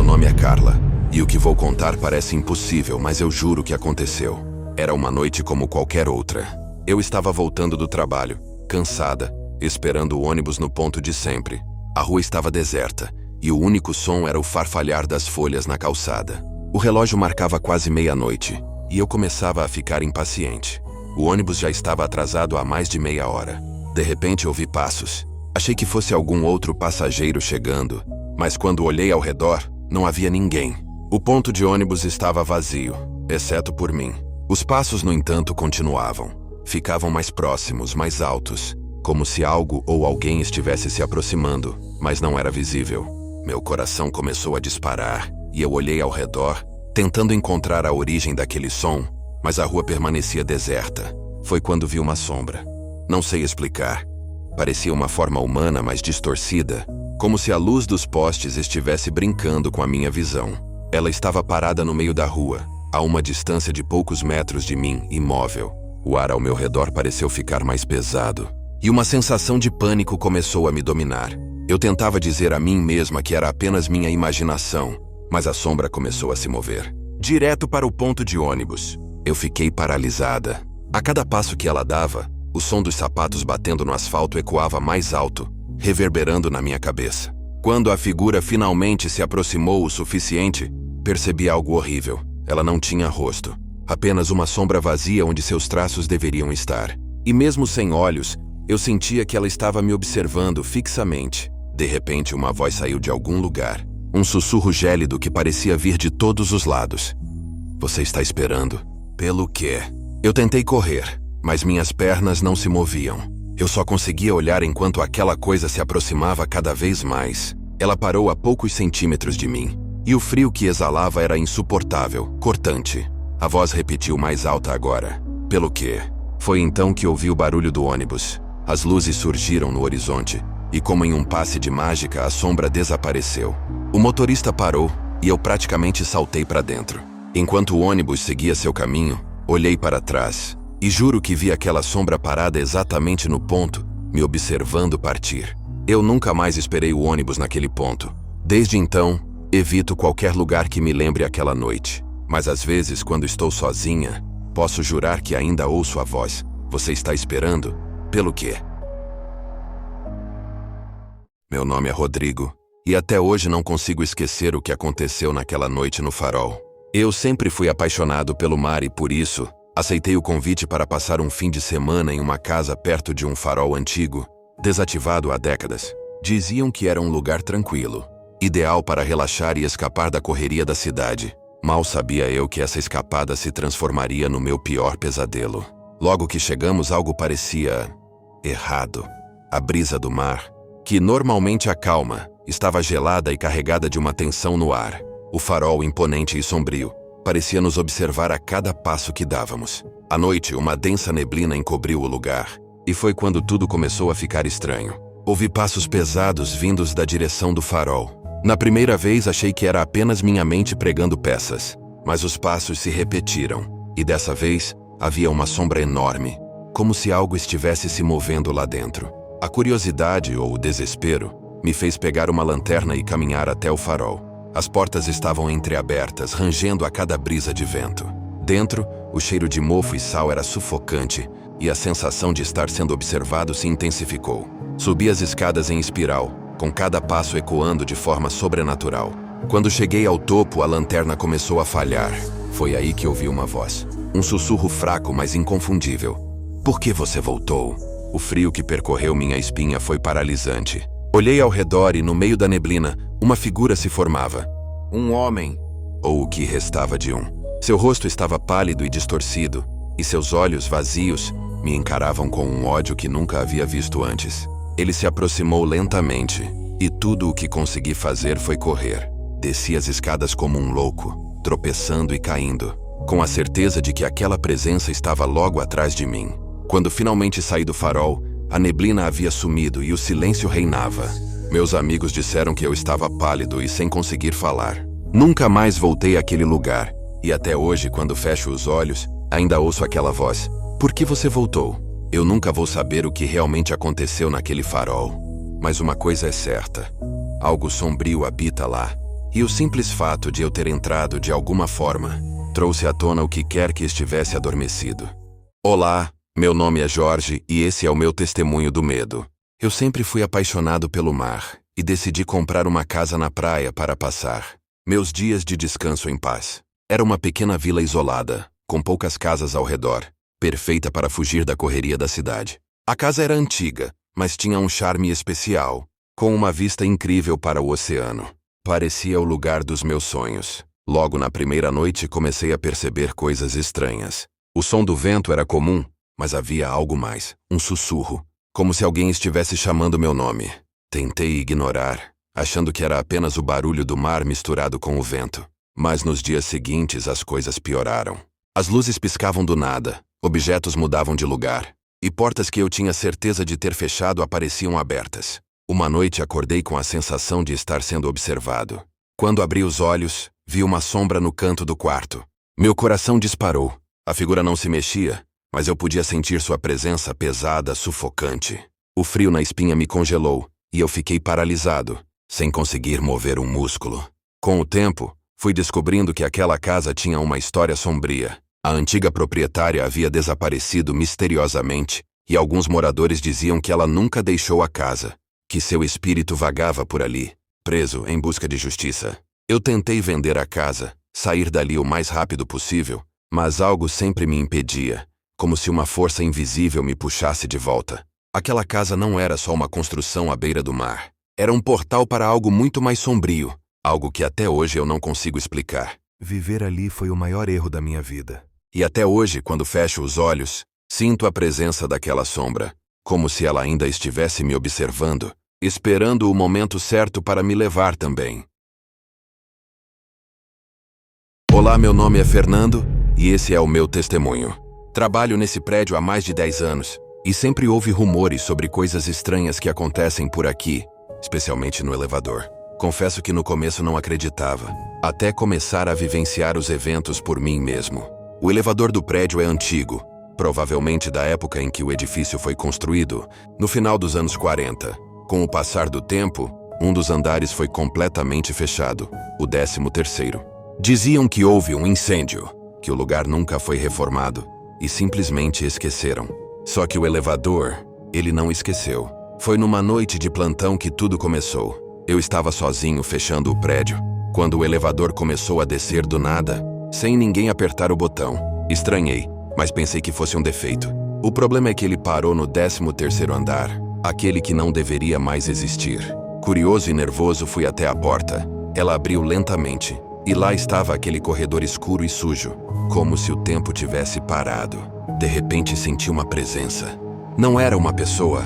Meu nome é Carla, e o que vou contar parece impossível, mas eu juro que aconteceu. Era uma noite como qualquer outra. Eu estava voltando do trabalho, cansada, esperando o ônibus no ponto de sempre. A rua estava deserta, e o único som era o farfalhar das folhas na calçada. O relógio marcava quase meia-noite, e eu começava a ficar impaciente. O ônibus já estava atrasado há mais de meia hora. De repente ouvi passos. Achei que fosse algum outro passageiro chegando, mas quando olhei ao redor, não havia ninguém. O ponto de ônibus estava vazio, exceto por mim. Os passos, no entanto, continuavam. Ficavam mais próximos, mais altos, como se algo ou alguém estivesse se aproximando, mas não era visível. Meu coração começou a disparar, e eu olhei ao redor, tentando encontrar a origem daquele som, mas a rua permanecia deserta. Foi quando vi uma sombra. Não sei explicar. Parecia uma forma humana, mas distorcida, como se a luz dos postes estivesse brincando com a minha visão. Ela estava parada no meio da rua, a uma distância de poucos metros de mim, imóvel. O ar ao meu redor pareceu ficar mais pesado, e uma sensação de pânico começou a me dominar. Eu tentava dizer a mim mesma que era apenas minha imaginação, mas a sombra começou a se mover, direto para o ponto de ônibus. Eu fiquei paralisada. A cada passo que ela dava, o som dos sapatos batendo no asfalto ecoava mais alto, reverberando na minha cabeça. Quando a figura finalmente se aproximou o suficiente, percebi algo horrível. Ela não tinha rosto, apenas uma sombra vazia onde seus traços deveriam estar. E mesmo sem olhos, eu sentia que ela estava me observando fixamente. De repente, uma voz saiu de algum lugar. Um sussurro gélido que parecia vir de todos os lados. Você está esperando? Pelo quê? Eu tentei correr, mas minhas pernas não se moviam. Eu só conseguia olhar enquanto aquela coisa se aproximava cada vez mais. Ela parou a poucos centímetros de mim, e o frio que exalava era insuportável, cortante. A voz repetiu mais alta agora. Pelo quê? Foi então que ouvi o barulho do ônibus. As luzes surgiram no horizonte, e como em um passe de mágica, a sombra desapareceu. O motorista parou, e eu praticamente saltei para dentro. Enquanto o ônibus seguia seu caminho, olhei para trás, e juro que vi aquela sombra parada exatamente no ponto, me observando partir. Eu nunca mais esperei o ônibus naquele ponto. Desde então, evito qualquer lugar que me lembre aquela noite. Mas às vezes, quando estou sozinha, posso jurar que ainda ouço a voz. Você está esperando? Pelo quê? Meu nome é Rodrigo, e até hoje não consigo esquecer o que aconteceu naquela noite no farol. Eu sempre fui apaixonado pelo mar e, por isso, aceitei o convite para passar um fim de semana em uma casa perto de um farol antigo, desativado há décadas. Diziam que era um lugar tranquilo, ideal para relaxar e escapar da correria da cidade. Mal sabia eu que essa escapada se transformaria no meu pior pesadelo. Logo que chegamos, algo parecia errado. A brisa do mar, que normalmente acalma, estava gelada e carregada de uma tensão no ar. O farol, imponente e sombrio, parecia nos observar a cada passo que dávamos. À noite, uma densa neblina encobriu o lugar, e foi quando tudo começou a ficar estranho. Ouvi passos pesados vindos da direção do farol. Na primeira vez, achei que era apenas minha mente pregando peças, mas os passos se repetiram, e dessa vez, havia uma sombra enorme, como se algo estivesse se movendo lá dentro. A curiosidade, ou o desespero, me fez pegar uma lanterna e caminhar até o farol. As portas estavam entreabertas, rangendo a cada brisa de vento. Dentro, o cheiro de mofo e sal era sufocante, e a sensação de estar sendo observado se intensificou. Subi as escadas em espiral, com cada passo ecoando de forma sobrenatural. Quando cheguei ao topo, a lanterna começou a falhar. Foi aí que ouvi uma voz. Um sussurro fraco, mas inconfundível. Por que você voltou? O frio que percorreu minha espinha foi paralisante. Olhei ao redor e, no meio da neblina, uma figura se formava. Um homem, ou o que restava de um. Seu rosto estava pálido e distorcido, e seus olhos vazios me encaravam com um ódio que nunca havia visto antes. Ele se aproximou lentamente, e tudo o que consegui fazer foi correr. Desci as escadas como um louco, tropeçando e caindo, com a certeza de que aquela presença estava logo atrás de mim. Quando finalmente saí do farol, a neblina havia sumido e o silêncio reinava. Meus amigos disseram que eu estava pálido e sem conseguir falar. Nunca mais voltei àquele lugar, e até hoje, quando fecho os olhos, ainda ouço aquela voz. Por que você voltou? Eu nunca vou saber o que realmente aconteceu naquele farol. Mas uma coisa é certa. Algo sombrio habita lá, e o simples fato de eu ter entrado de alguma forma trouxe à tona o que quer que estivesse adormecido. Olá, meu nome é Jorge e esse é o meu testemunho do medo. Eu sempre fui apaixonado pelo mar e decidi comprar uma casa na praia para passar meus dias de descanso em paz. Era uma pequena vila isolada, com poucas casas ao redor, perfeita para fugir da correria da cidade. A casa era antiga, mas tinha um charme especial, com uma vista incrível para o oceano. Parecia o lugar dos meus sonhos. Logo na primeira noite comecei a perceber coisas estranhas. O som do vento era comum, mas havia algo mais, um sussurro, como se alguém estivesse chamando meu nome. Tentei ignorar, achando que era apenas o barulho do mar misturado com o vento. Mas nos dias seguintes as coisas pioraram. As luzes piscavam do nada, objetos mudavam de lugar, e portas que eu tinha certeza de ter fechado apareciam abertas. Uma noite acordei com a sensação de estar sendo observado. Quando abri os olhos, vi uma sombra no canto do quarto. Meu coração disparou. A figura não se mexia, mas eu podia sentir sua presença pesada, sufocante. O frio na espinha me congelou, e eu fiquei paralisado, sem conseguir mover um músculo. Com o tempo, fui descobrindo que aquela casa tinha uma história sombria. A antiga proprietária havia desaparecido misteriosamente, e alguns moradores diziam que ela nunca deixou a casa, que seu espírito vagava por ali, preso em busca de justiça. Eu tentei vender a casa, sair dali o mais rápido possível, mas algo sempre me impedia, como se uma força invisível me puxasse de volta. Aquela casa não era só uma construção à beira do mar. Era um portal para algo muito mais sombrio, algo que até hoje eu não consigo explicar. Viver ali foi o maior erro da minha vida. E até hoje, quando fecho os olhos, sinto a presença daquela sombra, como se ela ainda estivesse me observando, esperando o momento certo para me levar também. Olá, meu nome é Fernando, e esse é o meu testemunho. Trabalho nesse prédio há mais de 10 anos, e sempre houve rumores sobre coisas estranhas que acontecem por aqui, especialmente no elevador. Confesso que no começo não acreditava, até começar a vivenciar os eventos por mim mesmo. O elevador do prédio é antigo, provavelmente da época em que o edifício foi construído, no final dos anos 40. Com o passar do tempo, um dos andares foi completamente fechado, o 13º. Diziam que houve um incêndio, que o lugar nunca foi reformado, e simplesmente esqueceram. Só que o elevador, ele não esqueceu. Foi numa noite de plantão que tudo começou. Eu estava sozinho fechando o prédio, quando o elevador começou a descer do nada, sem ninguém apertar o botão. Estranhei, mas pensei que fosse um defeito. O problema é que ele parou no 13º andar, aquele que não deveria mais existir. Curioso e nervoso, fui até a porta. Ela abriu lentamente, e lá estava aquele corredor escuro e sujo, como se o tempo tivesse parado. De repente senti uma presença. Não era uma pessoa,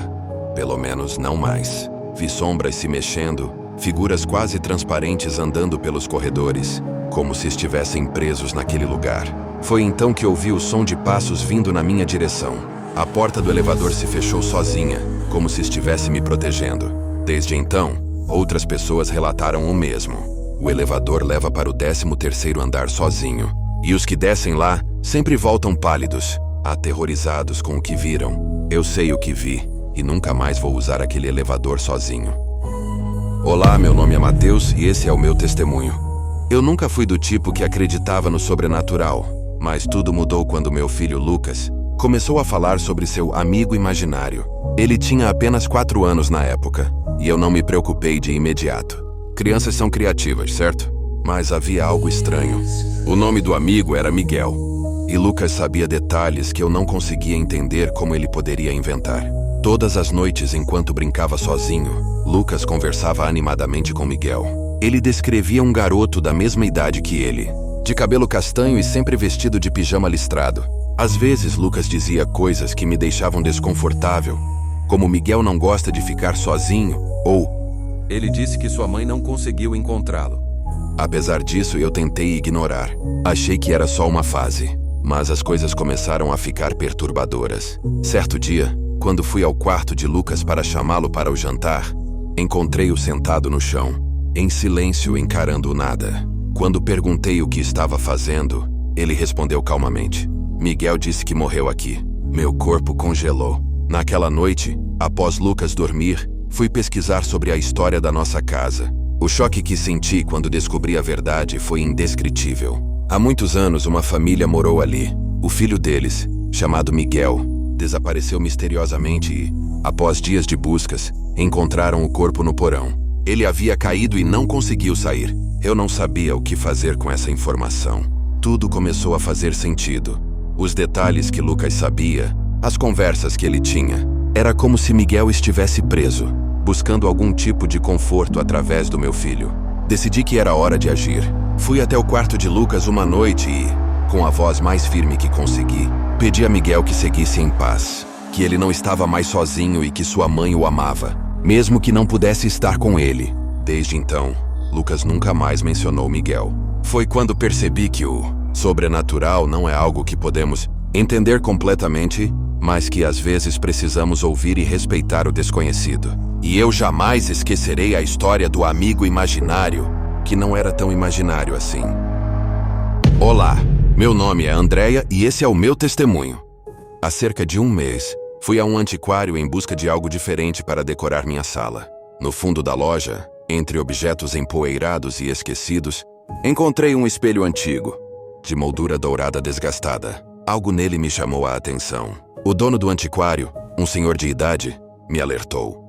pelo menos não mais. Vi sombras se mexendo, figuras quase transparentes andando pelos corredores, como se estivessem presos naquele lugar. Foi então que ouvi o som de passos vindo na minha direção. A porta do elevador se fechou sozinha, como se estivesse me protegendo. Desde então, outras pessoas relataram o mesmo. O elevador leva para o 13º andar sozinho, e os que descem lá sempre voltam pálidos, aterrorizados com o que viram. Eu sei o que vi, e nunca mais vou usar aquele elevador sozinho. Olá, meu nome é Matheus e esse é o meu testemunho. Eu nunca fui do tipo que acreditava no sobrenatural, mas tudo mudou quando meu filho Lucas começou a falar sobre seu amigo imaginário. Ele tinha apenas 4 anos na época, e eu não me preocupei de imediato. Crianças são criativas, certo? Mas havia algo estranho. O nome do amigo era Miguel, e Lucas sabia detalhes que eu não conseguia entender como ele poderia inventar. Todas as noites, enquanto brincava sozinho, Lucas conversava animadamente com Miguel. Ele descrevia um garoto da mesma idade que ele, de cabelo castanho e sempre vestido de pijama listrado. Às vezes, Lucas dizia coisas que me deixavam desconfortável, como Miguel não gosta de ficar sozinho, ou ele disse que sua mãe não conseguiu encontrá-lo. Apesar disso, eu tentei ignorar. Achei que era só uma fase, mas as coisas começaram a ficar perturbadoras. Certo dia, quando fui ao quarto de Lucas para chamá-lo para o jantar, encontrei-o sentado no chão, em silêncio, encarando o nada. Quando perguntei o que estava fazendo, ele respondeu calmamente: Miguel disse que morreu aqui. Meu corpo congelou. Naquela noite, após Lucas dormir, fui pesquisar sobre a história da nossa casa. O choque que senti quando descobri a verdade foi indescritível. Há muitos anos, uma família morou ali. O filho deles, chamado Miguel, desapareceu misteriosamente e, após dias de buscas, encontraram o corpo no porão. Ele havia caído e não conseguiu sair. Eu não sabia o que fazer com essa informação. Tudo começou a fazer sentido. Os detalhes que Lucas sabia, as conversas que ele tinha. Era como se Miguel estivesse preso, buscando algum tipo de conforto através do meu filho. Decidi que era hora de agir. Fui até o quarto de Lucas uma noite e, com a voz mais firme que consegui, pedi a Miguel que seguisse em paz, que ele não estava mais sozinho e que sua mãe o amava, mesmo que não pudesse estar com ele. Desde então, Lucas nunca mais mencionou Miguel. Foi quando percebi que o sobrenatural não é algo que podemos entender completamente, mas que às vezes precisamos ouvir e respeitar o desconhecido. E eu jamais esquecerei a história do amigo imaginário, que não era tão imaginário assim. Olá, meu nome é Andréia e esse é o meu testemunho. Há cerca de um mês, fui a um antiquário em busca de algo diferente para decorar minha sala. No fundo da loja, entre objetos empoeirados e esquecidos, encontrei um espelho antigo, de moldura dourada desgastada. Algo nele me chamou a atenção. O dono do antiquário, um senhor de idade, me alertou.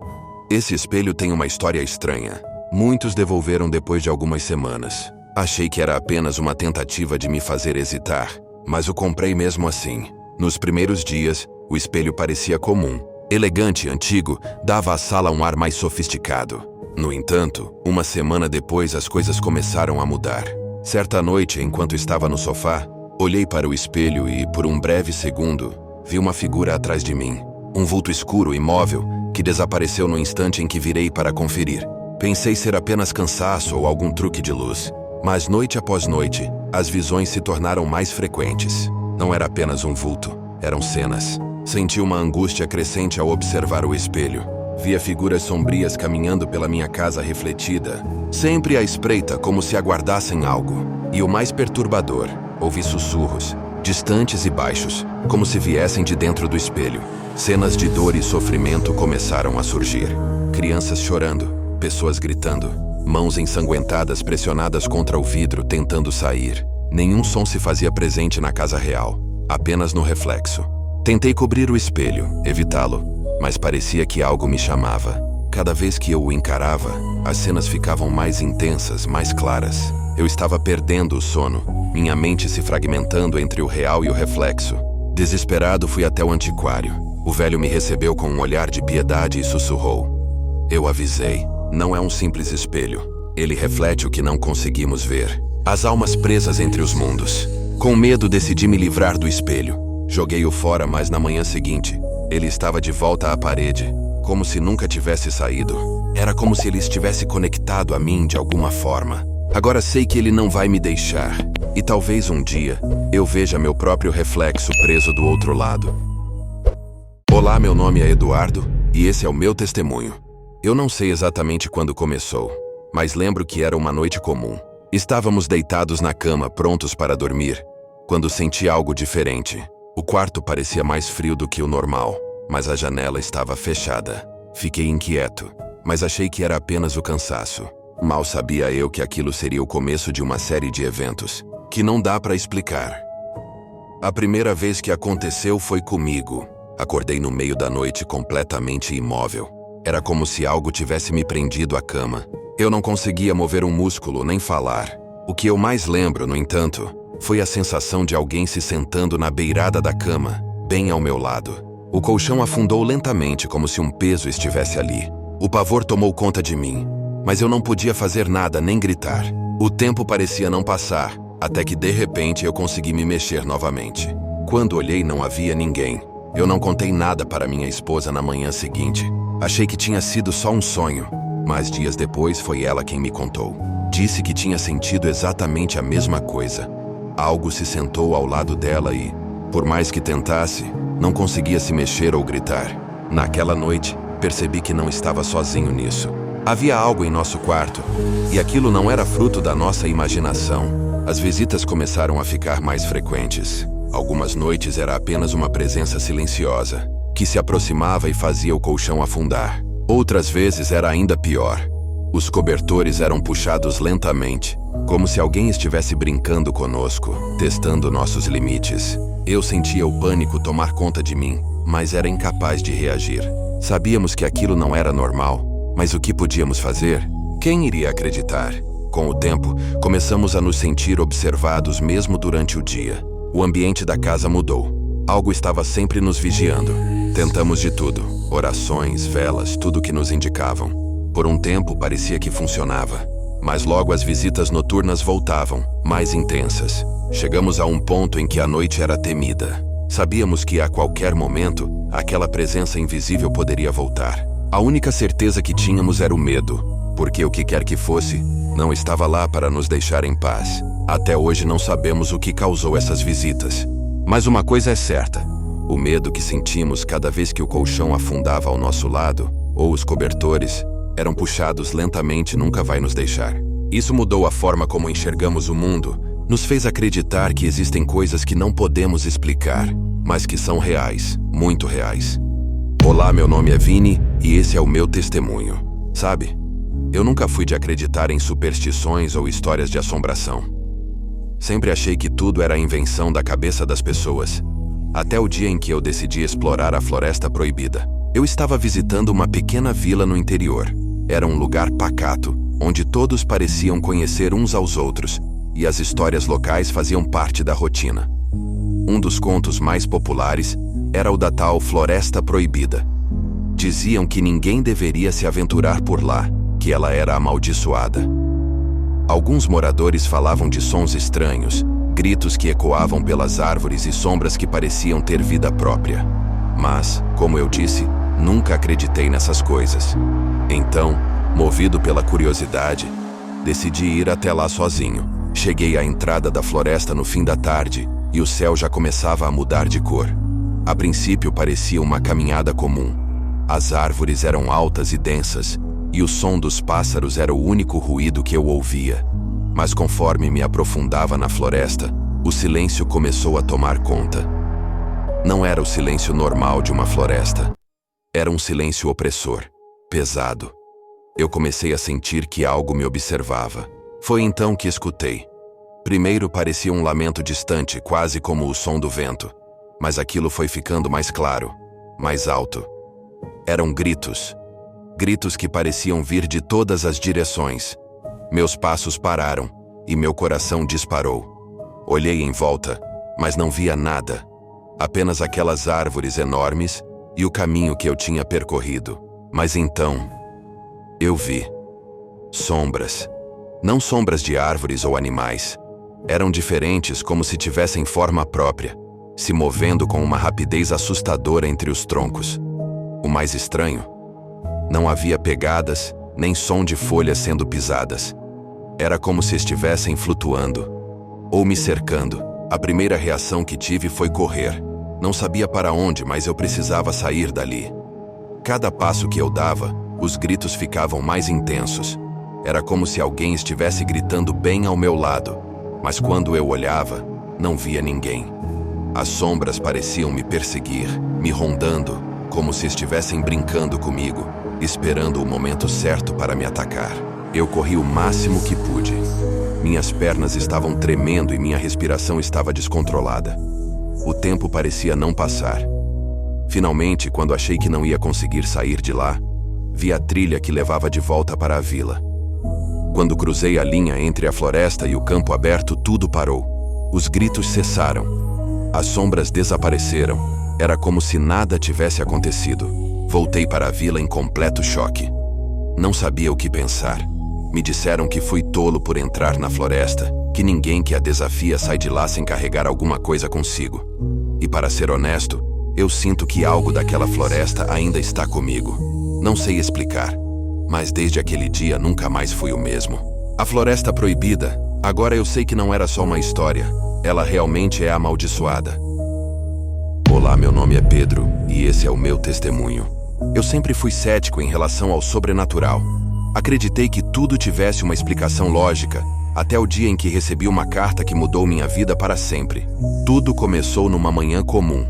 Esse espelho tem uma história estranha. Muitos devolveram depois de algumas semanas. Achei que era apenas uma tentativa de me fazer hesitar, mas o comprei mesmo assim. Nos primeiros dias, o espelho parecia comum. Elegante e antigo, dava à sala um ar mais sofisticado. No entanto, uma semana depois as coisas começaram a mudar. Certa noite, enquanto estava no sofá, olhei para o espelho e, por um breve segundo, vi uma figura atrás de mim. Um vulto escuro, imóvel, que desapareceu no instante em que virei para conferir. Pensei ser apenas cansaço ou algum truque de luz. Mas noite após noite, as visões se tornaram mais frequentes. Não era apenas um vulto, eram cenas. Senti uma angústia crescente ao observar o espelho. Via figuras sombrias caminhando pela minha casa refletida, sempre à espreita como se aguardassem algo. E o mais perturbador, ouvi sussurros, distantes e baixos, como se viessem de dentro do espelho. Cenas de dor e sofrimento começaram a surgir. Crianças chorando, pessoas gritando, mãos ensanguentadas pressionadas contra o vidro tentando sair. Nenhum som se fazia presente na casa real, apenas no reflexo. Tentei cobrir o espelho, evitá-lo, mas parecia que algo me chamava. Cada vez que eu o encarava, as cenas ficavam mais intensas, mais claras. Eu estava perdendo o sono, minha mente se fragmentando entre o real e o reflexo. Desesperado, fui até o antiquário. O velho me recebeu com um olhar de piedade e sussurrou. Eu avisei, não é um simples espelho. Ele reflete o que não conseguimos ver. As almas presas entre os mundos. Com medo, decidi me livrar do espelho. Joguei-o fora, mas na manhã seguinte, ele estava de volta à parede, como se nunca tivesse saído. Era como se ele estivesse conectado a mim de alguma forma. Agora sei que ele não vai me deixar. E talvez um dia, eu veja meu próprio reflexo preso do outro lado. Olá, meu nome é Eduardo, e esse é o meu testemunho. Eu não sei exatamente quando começou, mas lembro que era uma noite comum. Estávamos deitados na cama, prontos para dormir, quando senti algo diferente. O quarto parecia mais frio do que o normal, mas a janela estava fechada. Fiquei inquieto, mas achei que era apenas o cansaço. Mal sabia eu que aquilo seria o começo de uma série de eventos que não dá para explicar. A primeira vez que aconteceu foi comigo. Acordei no meio da noite completamente imóvel. Era como se algo tivesse me prendido à cama. Eu não conseguia mover um músculo nem falar. O que eu mais lembro, no entanto, foi a sensação de alguém se sentando na beirada da cama, bem ao meu lado. O colchão afundou lentamente como se um peso estivesse ali. O pavor tomou conta de mim, mas eu não podia fazer nada nem gritar. O tempo parecia não passar, até que de repente eu consegui me mexer novamente. Quando olhei, não havia ninguém. Eu não contei nada para minha esposa na manhã seguinte. Achei que tinha sido só um sonho, mas dias depois foi ela quem me contou. Disse que tinha sentido exatamente a mesma coisa. Algo se sentou ao lado dela e, por mais que tentasse, não conseguia se mexer ou gritar. Naquela noite, percebi que não estava sozinho nisso. Havia algo em nosso quarto, e aquilo não era fruto da nossa imaginação. As visitas começaram a ficar mais frequentes. Algumas noites era apenas uma presença silenciosa, que se aproximava e fazia o colchão afundar. Outras vezes era ainda pior. Os cobertores eram puxados lentamente, como se alguém estivesse brincando conosco, testando nossos limites. Eu sentia o pânico tomar conta de mim, mas era incapaz de reagir. Sabíamos que aquilo não era normal, mas o que podíamos fazer? Quem iria acreditar? Com o tempo, começamos a nos sentir observados mesmo durante o dia. O ambiente da casa mudou. Algo estava sempre nos vigiando. Tentamos de tudo: orações, velas, tudo que nos indicavam. Por um tempo parecia que funcionava, mas logo as visitas noturnas voltavam, mais intensas. Chegamos a um ponto em que a noite era temida. Sabíamos que a qualquer momento, aquela presença invisível poderia voltar. A única certeza que tínhamos era o medo, porque o que quer que fosse, não estava lá para nos deixar em paz. Até hoje não sabemos o que causou essas visitas. Mas uma coisa é certa: o medo que sentimos cada vez que o colchão afundava ao nosso lado, ou os cobertores eram puxados lentamente, nunca vai nos deixar. Isso mudou a forma como enxergamos o mundo, nos fez acreditar que existem coisas que não podemos explicar, mas que são reais, muito reais. Olá, meu nome é Vini e esse é o meu testemunho. Sabe, eu nunca fui de acreditar em superstições ou histórias de assombração. Sempre achei que tudo era invenção da cabeça das pessoas. Até o dia em que eu decidi explorar a Floresta Proibida. Eu estava visitando uma pequena vila no interior. Era um lugar pacato, onde todos pareciam conhecer uns aos outros, e as histórias locais faziam parte da rotina. Um dos contos mais populares era o da tal Floresta Proibida. Diziam que ninguém deveria se aventurar por lá, que ela era amaldiçoada. Alguns moradores falavam de sons estranhos, gritos que ecoavam pelas árvores e sombras que pareciam ter vida própria. Mas, como eu disse, nunca acreditei nessas coisas. Então, movido pela curiosidade, decidi ir até lá sozinho. Cheguei à entrada da floresta no fim da tarde e o céu já começava a mudar de cor. A princípio parecia uma caminhada comum. As árvores eram altas e densas, e o som dos pássaros era o único ruído que eu ouvia. Mas conforme me aprofundava na floresta, o silêncio começou a tomar conta. Não era o silêncio normal de uma floresta. Era um silêncio opressor, pesado. Eu comecei a sentir que algo me observava. Foi então que escutei. Primeiro parecia um lamento distante, quase como o som do vento. Mas aquilo foi ficando mais claro, mais alto. Eram gritos. Gritos que pareciam vir de todas as direções. Meus passos pararam e meu coração disparou. Olhei em volta, mas não via nada. Apenas aquelas árvores enormes e o caminho que eu tinha percorrido. Mas então, eu vi sombras. Não sombras de árvores ou animais. Eram diferentes, como se tivessem forma própria, se movendo com uma rapidez assustadora entre os troncos. O mais estranho: não havia pegadas, nem som de folhas sendo pisadas. Era como se estivessem flutuando, ou me cercando. A primeira reação que tive foi correr. Não sabia para onde, mas eu precisava sair dali. Cada passo que eu dava, os gritos ficavam mais intensos. Era como se alguém estivesse gritando bem ao meu lado, mas quando eu olhava, não via ninguém. As sombras pareciam me perseguir, me rondando, como se estivessem brincando comigo, esperando o momento certo para me atacar. Eu corri o máximo que pude. Minhas pernas estavam tremendo e minha respiração estava descontrolada. O tempo parecia não passar. Finalmente, quando achei que não ia conseguir sair de lá, vi a trilha que levava de volta para a vila. Quando cruzei a linha entre a floresta e o campo aberto, tudo parou. Os gritos cessaram. As sombras desapareceram. Era como se nada tivesse acontecido. Voltei para a vila em completo choque. Não sabia o que pensar. Me disseram que fui tolo por entrar na floresta, que ninguém que a desafia sai de lá sem carregar alguma coisa consigo. E para ser honesto, eu sinto que algo daquela floresta ainda está comigo. Não sei explicar, mas desde aquele dia nunca mais fui o mesmo. A Floresta Proibida, agora eu sei que não era só uma história. Ela realmente é amaldiçoada. Olá, meu nome é Pedro e esse é o meu testemunho. Eu sempre fui cético em relação ao sobrenatural. Acreditei que tudo tivesse uma explicação lógica, até o dia em que recebi uma carta que mudou minha vida para sempre. Tudo começou numa manhã comum.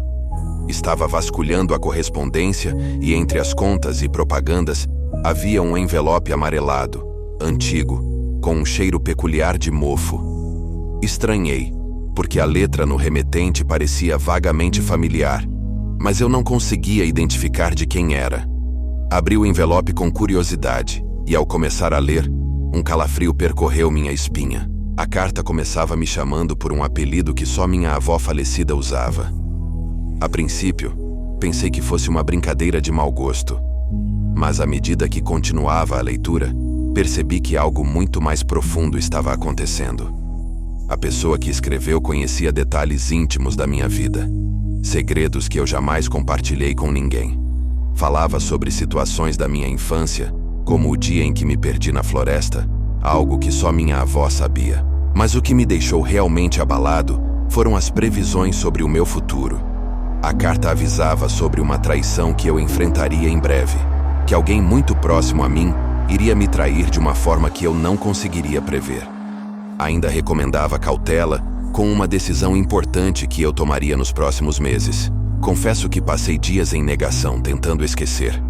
Estava vasculhando a correspondência e entre as contas e propagandas havia um envelope amarelado, antigo, com um cheiro peculiar de mofo. Estranhei, porque a letra no remetente parecia vagamente familiar, mas eu não conseguia identificar de quem era. Abri o envelope com curiosidade, e ao começar a ler, um calafrio percorreu minha espinha. A carta começava me chamando por um apelido que só minha avó falecida usava. A princípio, pensei que fosse uma brincadeira de mau gosto, mas à medida que continuava a leitura, percebi que algo muito mais profundo estava acontecendo. A pessoa que escreveu conhecia detalhes íntimos da minha vida, segredos que eu jamais compartilhei com ninguém. Falava sobre situações da minha infância, como o dia em que me perdi na floresta, algo que só minha avó sabia. Mas o que me deixou realmente abalado foram as previsões sobre o meu futuro. A carta avisava sobre uma traição que eu enfrentaria em breve, que alguém muito próximo a mim iria me trair de uma forma que eu não conseguiria prever. Ainda recomendava cautela com uma decisão importante que eu tomaria nos próximos meses. Confesso que passei dias em negação, tentando esquecer.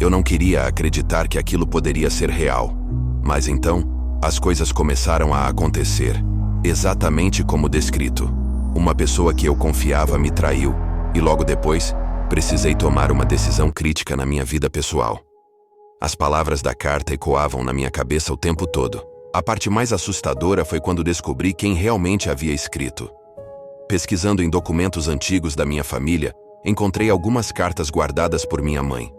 Eu não queria acreditar que aquilo poderia ser real. Mas então, as coisas começaram a acontecer, exatamente como descrito. Uma pessoa que eu confiava me traiu, e logo depois, precisei tomar uma decisão crítica na minha vida pessoal. As palavras da carta ecoavam na minha cabeça o tempo todo. A parte mais assustadora foi quando descobri quem realmente havia escrito. Pesquisando em documentos antigos da minha família, encontrei algumas cartas guardadas por minha mãe.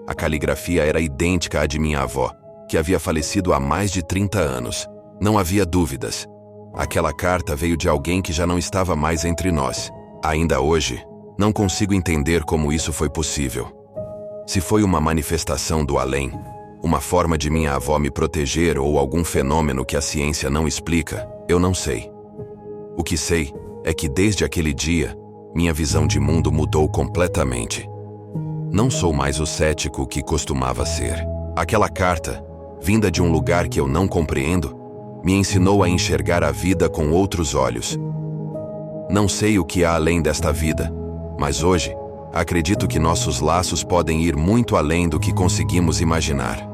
A caligrafia era idêntica à de minha avó, que havia falecido há mais de 30 anos. Não havia dúvidas. Aquela carta veio de alguém que já não estava mais entre nós. Ainda hoje, não consigo entender como isso foi possível. Se foi uma manifestação do além, uma forma de minha avó me proteger ou algum fenômeno que a ciência não explica, eu não sei. O que sei é que desde aquele dia, minha visão de mundo mudou completamente. Não sou mais o cético que costumava ser. Aquela carta, vinda de um lugar que eu não compreendo, me ensinou a enxergar a vida com outros olhos. Não sei o que há além desta vida, mas hoje, acredito que nossos laços podem ir muito além do que conseguimos imaginar.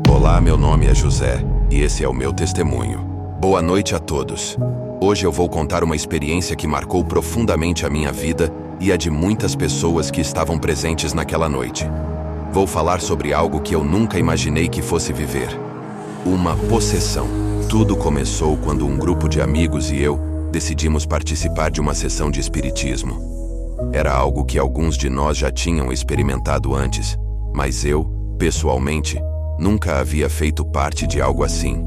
Olá, meu nome é José, e esse é o meu testemunho. Boa noite a todos. Hoje eu vou contar uma experiência que marcou profundamente a minha vida e a de muitas pessoas que estavam presentes naquela noite. Vou falar sobre algo que eu nunca imaginei que fosse viver. Uma possessão. Tudo começou quando um grupo de amigos e eu decidimos participar de uma sessão de espiritismo. Era algo que alguns de nós já tinham experimentado antes, mas eu, pessoalmente, nunca havia feito parte de algo assim.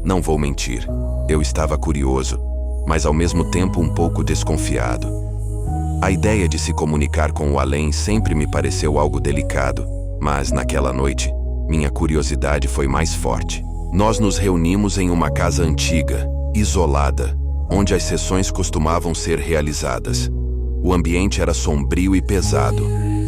Não vou mentir, eu estava curioso, mas ao mesmo tempo um pouco desconfiado. A ideia de se comunicar com o além sempre me pareceu algo delicado, mas naquela noite, minha curiosidade foi mais forte. Nós nos reunimos em uma casa antiga, isolada, onde as sessões costumavam ser realizadas. O ambiente era sombrio e pesado,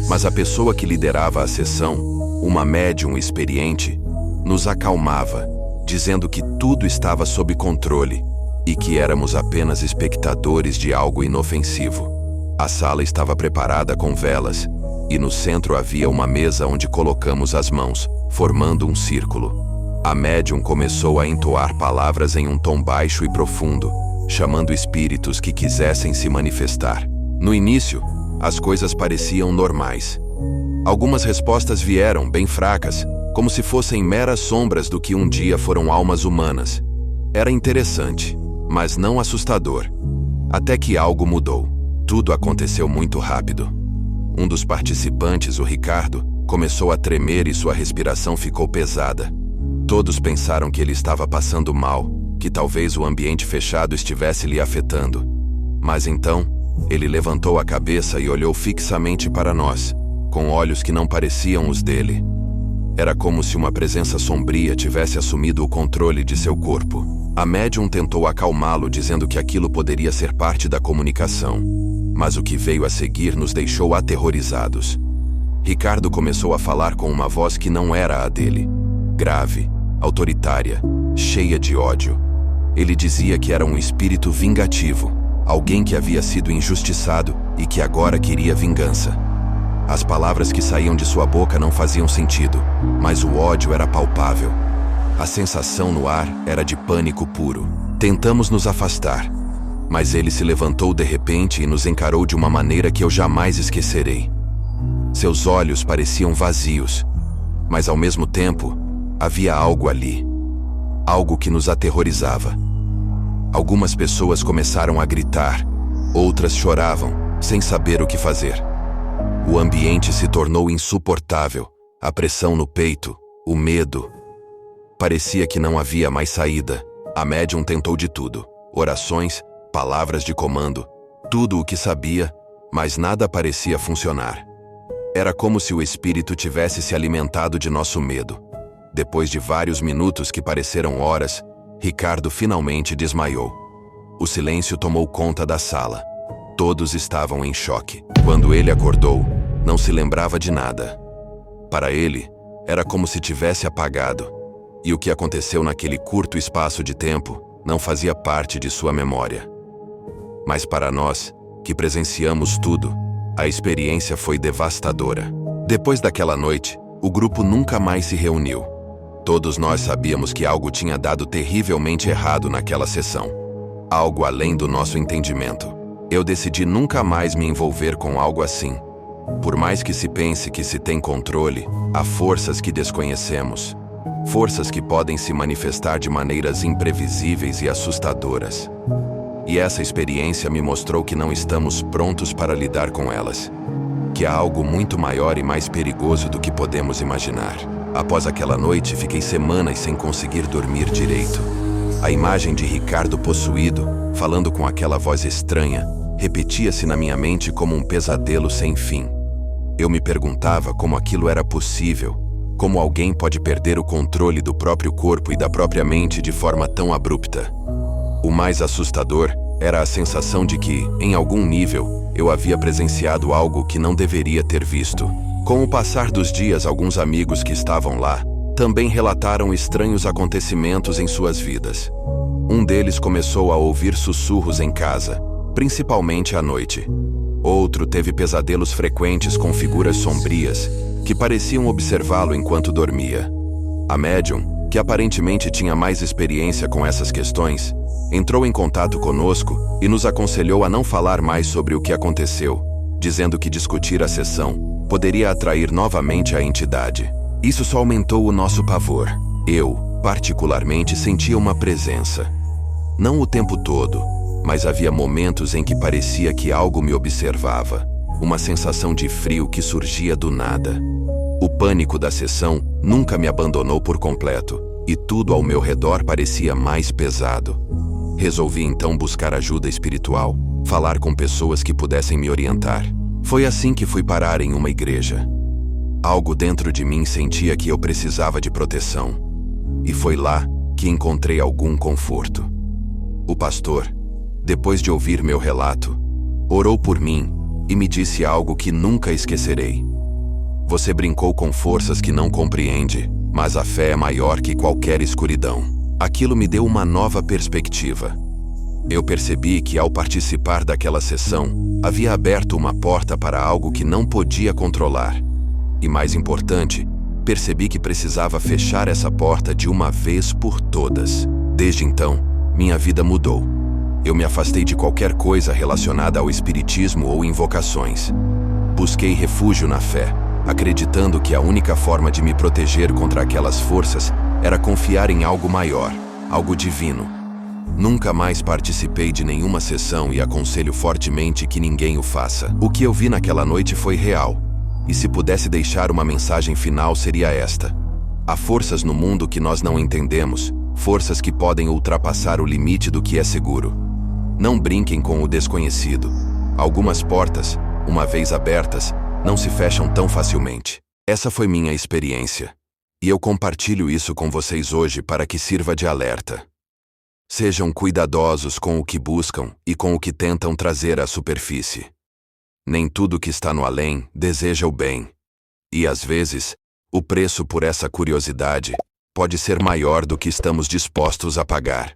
mas a pessoa que liderava a sessão, uma médium experiente, nos acalmava, dizendo que tudo estava sob controle e que éramos apenas espectadores de algo inofensivo. A sala estava preparada com velas, e no centro havia uma mesa onde colocamos as mãos, formando um círculo. A médium começou a entoar palavras em um tom baixo e profundo, chamando espíritos que quisessem se manifestar. No início, as coisas pareciam normais. Algumas respostas vieram bem fracas, como se fossem meras sombras do que um dia foram almas humanas. Era interessante, mas não assustador. Até que algo mudou. Tudo aconteceu muito rápido. Um dos participantes, o Ricardo, começou a tremer e sua respiração ficou pesada. Todos pensaram que ele estava passando mal, que talvez o ambiente fechado estivesse lhe afetando. Mas então, ele levantou a cabeça e olhou fixamente para nós, com olhos que não pareciam os dele. Era como se uma presença sombria tivesse assumido o controle de seu corpo. A médium tentou acalmá-lo, dizendo que aquilo poderia ser parte da comunicação. Mas o que veio a seguir nos deixou aterrorizados. Ricardo começou a falar com uma voz que não era a dele. Grave, autoritária, cheia de ódio. Ele dizia que era um espírito vingativo, alguém que havia sido injustiçado e que agora queria vingança. As palavras que saíam de sua boca não faziam sentido, mas o ódio era palpável. A sensação no ar era de pânico puro. Tentamos nos afastar, mas ele se levantou de repente e nos encarou de uma maneira que eu jamais esquecerei. Seus olhos pareciam vazios, mas ao mesmo tempo havia algo ali. Algo que nos aterrorizava. Algumas pessoas começaram a gritar, outras choravam, sem saber o que fazer. O ambiente se tornou insuportável, a pressão no peito, o medo. Parecia que não havia mais saída. A médium tentou de tudo: orações, palavras de comando, tudo o que sabia, mas nada parecia funcionar. Era como se o espírito tivesse se alimentado de nosso medo. Depois de vários minutos que pareceram horas, Ricardo finalmente desmaiou. O silêncio tomou conta da sala. Todos estavam em choque. Quando ele acordou, não se lembrava de nada. Para ele, era como se tivesse apagado. E o que aconteceu naquele curto espaço de tempo não fazia parte de sua memória. Mas para nós, que presenciamos tudo, a experiência foi devastadora. Depois daquela noite, o grupo nunca mais se reuniu. Todos nós sabíamos que algo tinha dado terrivelmente errado naquela sessão. Algo além do nosso entendimento. Eu decidi nunca mais me envolver com algo assim. Por mais que se pense que se tem controle, há forças que desconhecemos. Forças que podem se manifestar de maneiras imprevisíveis e assustadoras. E essa experiência me mostrou que não estamos prontos para lidar com elas. Que há algo muito maior e mais perigoso do que podemos imaginar. Após aquela noite, fiquei semanas sem conseguir dormir direito. A imagem de Ricardo possuído, falando com aquela voz estranha, repetia-se na minha mente como um pesadelo sem fim. Eu me perguntava como aquilo era possível, como alguém pode perder o controle do próprio corpo e da própria mente de forma tão abrupta. O mais assustador era a sensação de que, em algum nível, eu havia presenciado algo que não deveria ter visto. Com o passar dos dias, alguns amigos que estavam lá também relataram estranhos acontecimentos em suas vidas. Um deles começou a ouvir sussurros em casa, principalmente à noite. Outro teve pesadelos frequentes com figuras sombrias que pareciam observá-lo enquanto dormia. A médium, que aparentemente tinha mais experiência com essas questões, entrou em contato conosco e nos aconselhou a não falar mais sobre o que aconteceu, dizendo que discutir a sessão poderia atrair novamente a entidade. Isso só aumentou o nosso pavor. Eu, particularmente, sentia uma presença. Não o tempo todo, mas havia momentos em que parecia que algo me observava. Uma sensação de frio que surgia do nada. O pânico da sessão nunca me abandonou por completo, e tudo ao meu redor parecia mais pesado. Resolvi então buscar ajuda espiritual, falar com pessoas que pudessem me orientar. Foi assim que fui parar em uma igreja. Algo dentro de mim sentia que eu precisava de proteção. E foi lá que encontrei algum conforto. O pastor, depois de ouvir meu relato, orou por mim e me disse algo que nunca esquecerei. Você brincou com forças que não compreende, mas a fé é maior que qualquer escuridão. Aquilo me deu uma nova perspectiva. Eu percebi que ao participar daquela sessão, havia aberto uma porta para algo que não podia controlar. E mais importante, percebi que precisava fechar essa porta de uma vez por todas. Desde então, minha vida mudou. Eu me afastei de qualquer coisa relacionada ao espiritismo ou invocações. Busquei refúgio na fé, acreditando que a única forma de me proteger contra aquelas forças era confiar em algo maior, algo divino. Nunca mais participei de nenhuma sessão e aconselho fortemente que ninguém o faça. O que eu vi naquela noite foi real, e se pudesse deixar uma mensagem final seria esta: há forças no mundo que nós não entendemos, forças que podem ultrapassar o limite do que é seguro. Não brinquem com o desconhecido. Algumas portas, uma vez abertas, não se fecham tão facilmente. Essa foi minha experiência. E eu compartilho isso com vocês hoje para que sirva de alerta. Sejam cuidadosos com o que buscam e com o que tentam trazer à superfície. Nem tudo que está no além deseja o bem. E às vezes, o preço por essa curiosidade pode ser maior do que estamos dispostos a pagar.